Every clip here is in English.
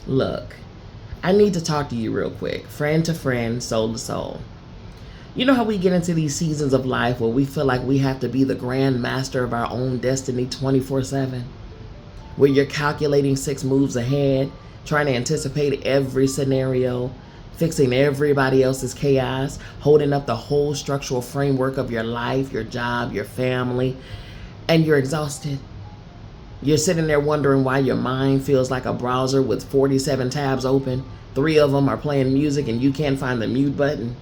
Look, I need to talk to you real quick, friend to friend, soul to soul. You know how we get into these seasons of life where we feel like we have to be the grand master of our own destiny 24/7? Where you're calculating 6 moves ahead, trying to anticipate every scenario, fixing everybody else's chaos, holding up the whole structural framework of your life, your job, your family, and you're exhausted. You're sitting there wondering why your mind feels like a browser with 47 tabs open. 3 of them are playing music and you can't find the mute button.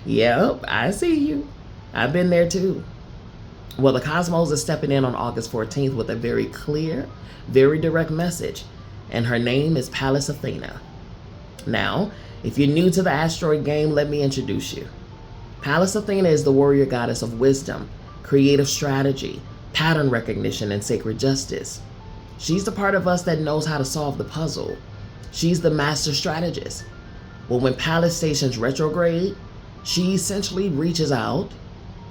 Yep, I see you. I've been there too. Well, the cosmos is stepping in on August 14th with a very clear, very direct message, and her name is Pallas Athena. Now, if you're new to the asteroid game, let me introduce you. Pallas Athena is the warrior goddess of wisdom, creative strategy, pattern recognition, and sacred justice. She's the part of us that knows how to solve the puzzle. She's the master strategist. Well, when Pallas stations retrograde, she essentially reaches out,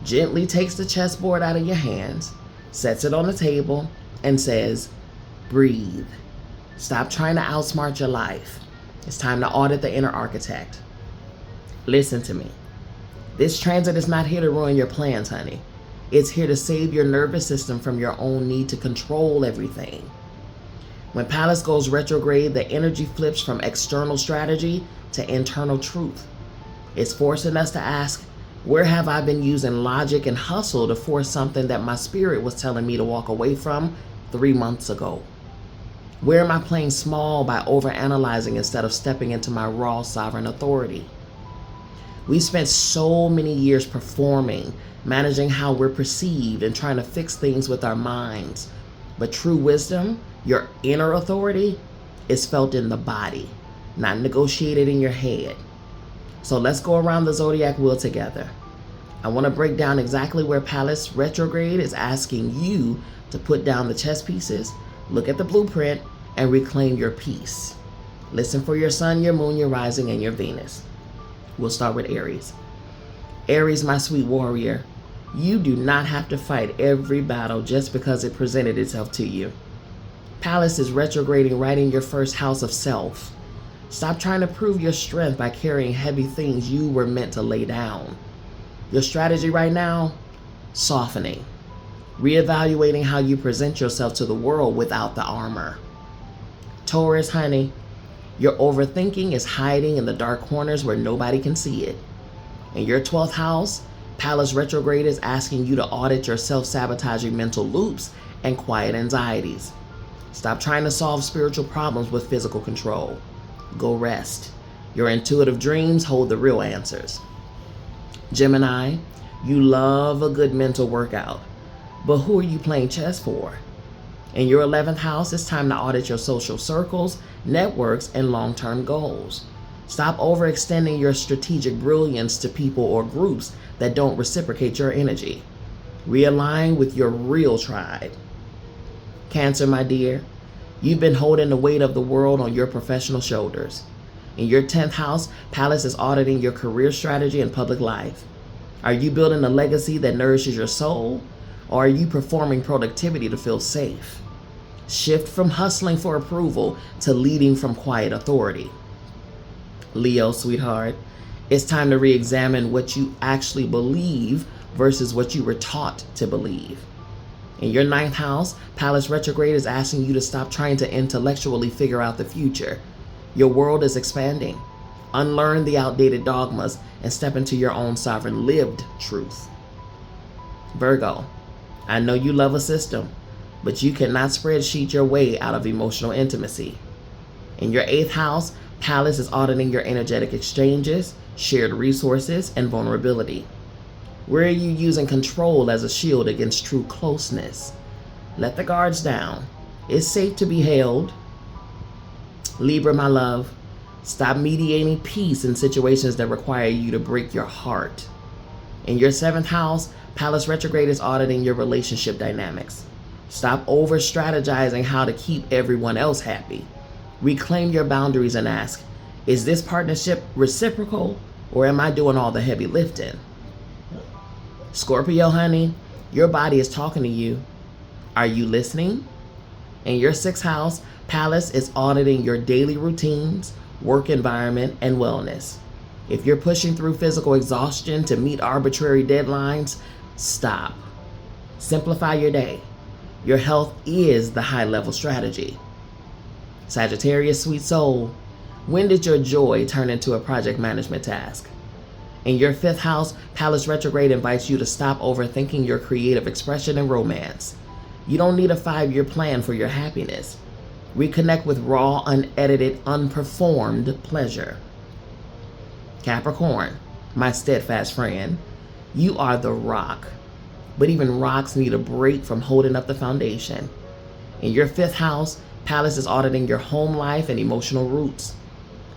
gently takes the chessboard out of your hands, sets it on the table, and says, breathe. Stop trying to outsmart your life. It's time to audit the inner architect. Listen to me. This transit is not here to ruin your plans, honey. It's here to save your nervous system from your own need to control everything. When Pallas goes retrograde, the energy flips from external strategy to internal truth. It's forcing us to ask, where have I been using logic and hustle to force something that my spirit was telling me to walk away from 3 months ago? Where am I playing small by overanalyzing instead of stepping into my raw sovereign authority? We spent so many years performing, managing how we're perceived and trying to fix things with our minds. But true wisdom, your inner authority, is felt in the body, not negotiated in your head. So let's go around the zodiac wheel together. I want to break down exactly where Pallas retrograde is asking you to put down the chess pieces, look at the blueprint, and reclaim your peace. Listen for your sun, your moon, your rising, and your Venus. We'll start with Aries. Aries, my sweet warrior, you do not have to fight every battle just because it presented itself to you. Pallas is retrograding right in your first house of self. Stop trying to prove your strength by carrying heavy things you were meant to lay down. Your strategy right now? Softening. Reevaluating how you present yourself to the world without the armor. Taurus, honey, your overthinking is hiding in the dark corners where nobody can see it. In your 12th house, Pallas retrograde is asking you to audit your self-sabotaging mental loops and quiet anxieties. Stop trying to solve spiritual problems with physical control. Go rest. Your intuitive dreams hold the real answers. Gemini, you love a good mental workout, but who are you playing chess for? In your 11th house, it's time to audit your social circles, networks, and long-term goals. Stop overextending your strategic brilliance to people or groups that don't reciprocate your energy. Realign with your real tribe. Cancer, my dear, you've been holding the weight of the world on your professional shoulders. In your 10th house, Pallas is auditing your career strategy and public life. Are you building a legacy that nourishes your soul, or are you performing productivity to feel safe? Shift from hustling for approval to leading from quiet authority. Leo, sweetheart, it's time to re-examine what you actually believe versus what you were taught to believe. In your 9th house, Pallas retrograde is asking you to stop trying to intellectually figure out the future. Your world is expanding. Unlearn the outdated dogmas and step into your own sovereign lived truth. Virgo, I know you love a system, but you cannot spreadsheet your way out of emotional intimacy. In your 8th house, Pallas is auditing your energetic exchanges, shared resources, and vulnerability. Where are you using control as a shield against true closeness? Let the guards down. It's safe to be held. Libra, my love, stop mediating peace in situations that require you to break your heart. In your 7th house, Pallas retrograde is auditing your relationship dynamics. Stop over-strategizing how to keep everyone else happy. Reclaim your boundaries and ask, is this partnership reciprocal, or am I doing all the heavy lifting? Scorpio, honey, your body is talking to you. Are you listening? In your 6th house, Pallas is auditing your daily routines, work environment, and wellness. If you're pushing through physical exhaustion to meet arbitrary deadlines, stop. Simplify your day. Your health is the high-level strategy. Sagittarius, sweet soul, when did your joy turn into a project management task? In your 5th house, Pallas Retrograde invites you to stop overthinking your creative expression and romance. You don't need a 5-year plan for your happiness. Reconnect with raw, unedited, unperformed pleasure. Capricorn, my steadfast friend, you are the rock. But even rocks need a break from holding up the foundation. In your 5th house, Pallas is auditing your home life and emotional roots.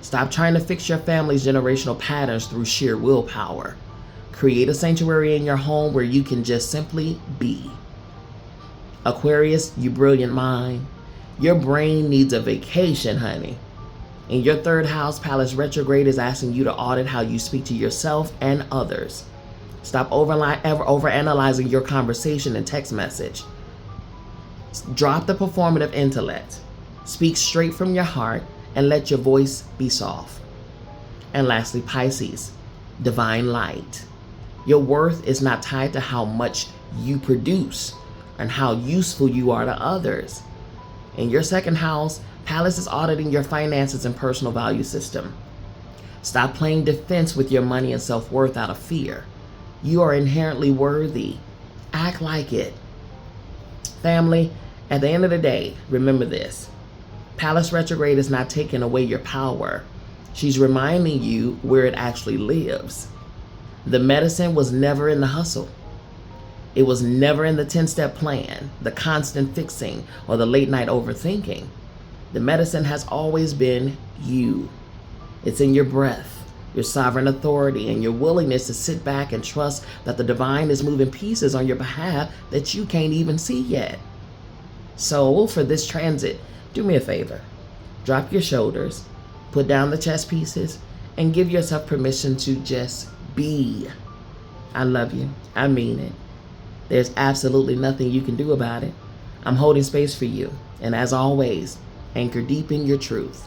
Stop trying to fix your family's generational patterns through sheer willpower. Create a sanctuary in your home where you can just simply be. Aquarius, you brilliant mind. Your brain needs a vacation, honey. In your 3rd house, Pallas Retrograde is asking you to audit how you speak to yourself and others. Stop overanalyzing your conversation and text message. Drop the performative intellect. Speak straight from your heart and let your voice be soft. And lastly, Pisces, divine light. Your worth is not tied to how much you produce and how useful you are to others. In your 2nd house, Pallas is auditing your finances and personal value system. Stop playing defense with your money and self-worth out of fear. You are inherently worthy. Act like it. Family, at the end of the day, remember this. Pallas Retrograde is not taking away your power. She's reminding you where it actually lives. The medicine was never in the hustle. It was never in the 10-step plan, the constant fixing, or the late-night overthinking. The medicine has always been you. It's in your breath, your sovereign authority, and your willingness to sit back and trust that the divine is moving pieces on your behalf that you can't even see yet. So, for this transit, do me a favor. Drop your shoulders, put down the chess pieces, and give yourself permission to just be. I love you. I mean it. There's absolutely nothing you can do about it. I'm holding space for you. And as always, anchor deep in your truth.